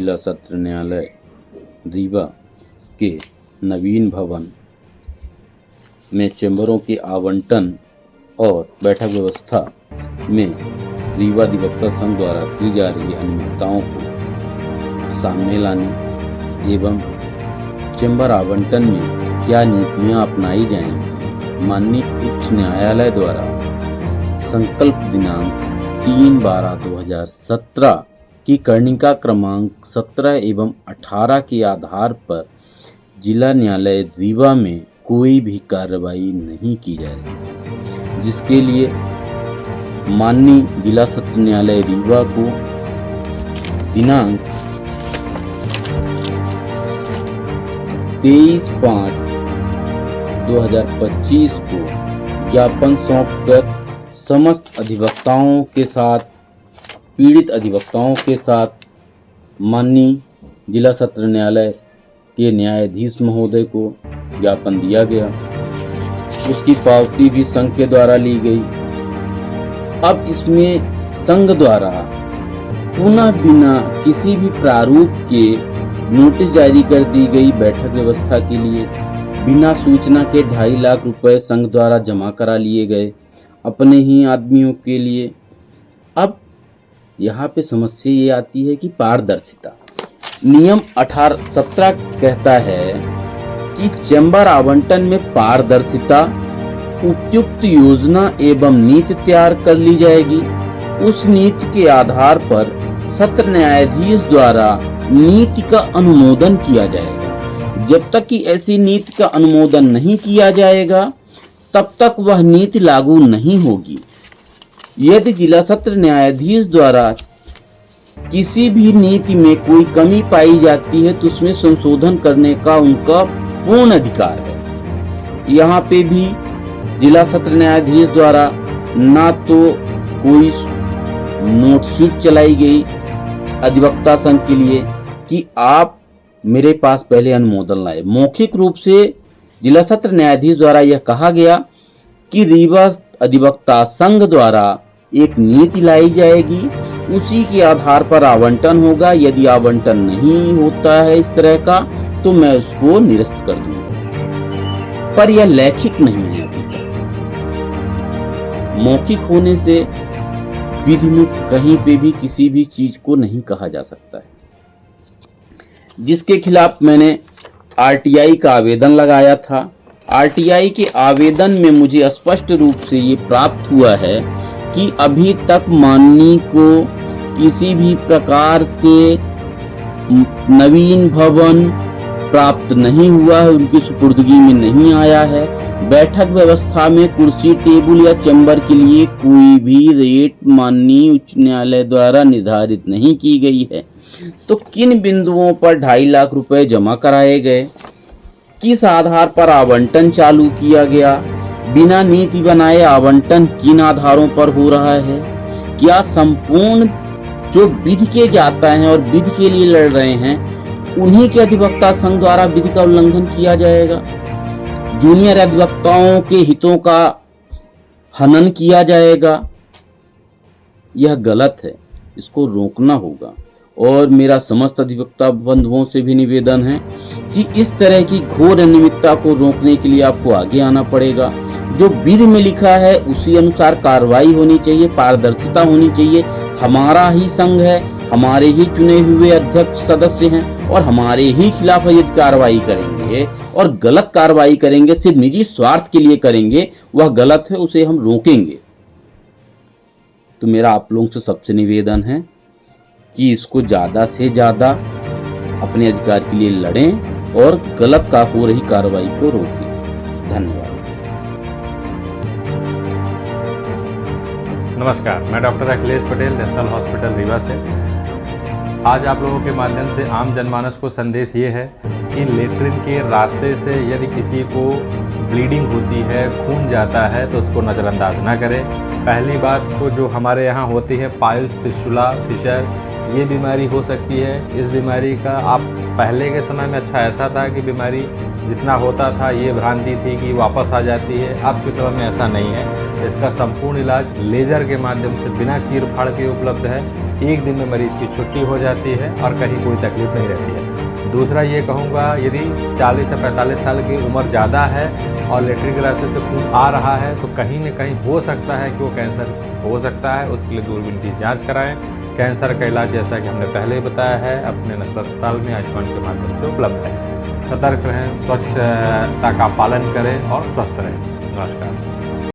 जिला सत्र न्यायालय रीवा के नवीन भवन में चैम्बरों के आवंटन और बैठक व्यवस्था में रीवा अधिवक्ता संघ द्वारा की जा रही अनियमितताओं को सामने लाने एवं चैम्बर आवंटन में क्या नीतियां अपनाई जाएंगी, माननीय उच्च न्यायालय द्वारा संकल्प दिनांक 3/12/2017 की कर्णिका क्रमांक 17 एवं 18 के आधार पर जिला न्यायालय रीवा में कोई भी कार्रवाई नहीं की जा रही, जिसके लिए माननीय जिला सत्र न्यायालय रीवा को दिनांक 23/5/2025 को ज्ञापन सौंपकर समस्त अधिवक्ताओं के साथ, पीड़ित अधिवक्ताओं के साथ माननीय जिला सत्र न्यायालय के न्यायाधीश महोदय को ज्ञापन दिया गया। उसकी पावती भी संघ के द्वारा ली गई। अब इसमें संघ द्वारा पुनः बिना किसी भी प्रारूप के नोटिस जारी कर दी गई बैठक व्यवस्था के लिए। बिना सूचना के 2.5 लाख रुपए संघ द्वारा जमा करा लिए गए अपने ही आदमियों के लिए। अब यहाँ पे समस्या ये आती है कि पारदर्शिता। नियम 17 कहता है कि चैम्बर आवंटन में पारदर्शिता, उपयुक्त योजना एवं नीति तैयार कर ली जाएगी। उस नीति के आधार पर सत्र न्यायाधीश द्वारा नीति का अनुमोदन किया जाएगा। जब तक कि ऐसी नीति का अनुमोदन नहीं किया जाएगा तब तक वह नीति लागू नहीं होगी। यदि जिला सत्र न्यायाधीश द्वारा किसी भी नीति में कोई कमी पाई जाती है तो उसमें संशोधन करने का उनका पूर्ण अधिकार है। यहाँ पे भी जिला सत्र न्यायाधीश द्वारा ना तो कोई नोटशीट चलाई गई अधिवक्ता संघ के लिए कि आप मेरे पास पहले अनुमोदन लाए। मौखिक रूप से जिला सत्र न्यायाधीश द्वारा यह कहा गया कि रीवा अधिवक्ता संघ द्वारा एक नीति लाई जाएगी, उसी के आधार पर आवंटन होगा। यदि आवंटन नहीं होता है इस तरह का तो मैं उसको निरस्त कर दूंगा। पर यह लैखिक नहीं है अभी तक। मौखिक होने से विधि में कहीं पे भी किसी भी चीज को नहीं कहा जा सकता है, जिसके खिलाफ मैंने आरटीआई का आवेदन लगाया था। आरटीआई के आवेदन में मुझे स्पष्ट रूप से ये प्राप्त हुआ है कि अभी तक माननीय को किसी भी प्रकार से नवीन भवन प्राप्त नहीं हुआ है, उनकी सुपुर्दगी में नहीं आया है। बैठक व्यवस्था में कुर्सी, टेबल या चैम्बर के लिए कोई भी रेट माननीय उच्च न्यायालय द्वारा निर्धारित नहीं की गई है। तो किन बिंदुओं पर 2.5 लाख रुपए जमा कराए गए, किस आधार पर आवंटन चालू किया गया, बिना नीति बनाए आवंटन किन आधारों पर हो रहा है, क्या संपूर्ण जो विधि के ज्ञाता हैं और विधि के लिए लड़ रहे हैं उन्हीं के अधिवक्ता संघ द्वारा विधि का उल्लंघन किया जाएगा, जूनियर अधिवक्ताओं के हितों का हनन किया जाएगा। यह गलत है, इसको रोकना होगा। और मेरा समस्त अधिवक्ता बंधुओं से भी निवेदन है कि इस तरह की घोर अनियमितता को रोकने के लिए आपको आगे आना पड़ेगा। जो विधि में लिखा है उसी अनुसार कार्रवाई होनी चाहिए, पारदर्शिता होनी चाहिए। हमारा ही संघ है, हमारे ही चुने हुए अध्यक्ष सदस्य हैं और हमारे ही खिलाफ यदि कार्रवाई करेंगे और गलत कार्रवाई करेंगे, सिर्फ निजी स्वार्थ के लिए करेंगे, वह गलत है, उसे हम रोकेंगे। तो मेरा आप लोगों से सबसे निवेदन है कि इसको ज़्यादा से ज़्यादा अपने अधिकार के लिए लड़ें और गलत का हो रही कार्रवाई को रोकें। धन्यवाद। नमस्कार, मैं doctor Akhilesh Patel, national hospital Rewa से। आज आप लोगों के माध्यम से आम जनमानस को संदेश ये है कि लेट्रिन के रास्ते से यदि किसी को ब्लीडिंग होती है, खून जाता है, तो उसको नज़रअंदाज ना करें। पहली बात तो जो हमारे यहाँ होती है पाइल्स, फिस्टुला, फिशर, ये बीमारी हो सकती है। इस बीमारी का आप पहले के समय में अच्छा ऐसा था कि बीमारी जितना होता था ये भ्रांति थी कि वापस आ जाती है। अब के समय में ऐसा नहीं है। इसका संपूर्ण इलाज लेज़र के माध्यम से बिना चीर फाड़ के उपलब्ध है। एक दिन में मरीज़ की छुट्टी हो जाती है और कहीं कोई तकलीफ नहीं रहती है। दूसरा ये कहूँगा, यदि 40 से 45 साल की उम्र ज़्यादा है और लेटरिन के रास्ते से खून आ रहा है तो कहीं न कहीं हो सकता है कि वो कैंसर हो सकता है। उसके लिए दूरबीन की जाँच कराएँ। कैंसर का इलाज जैसा कि हमने पहले ही बताया है अपने नस्बत अस्पताल में आयुष्मान के माध्यम से उपलब्ध है। सतर्क रहें, स्वच्छता का पालन करें और स्वस्थ रहें। नमस्कार।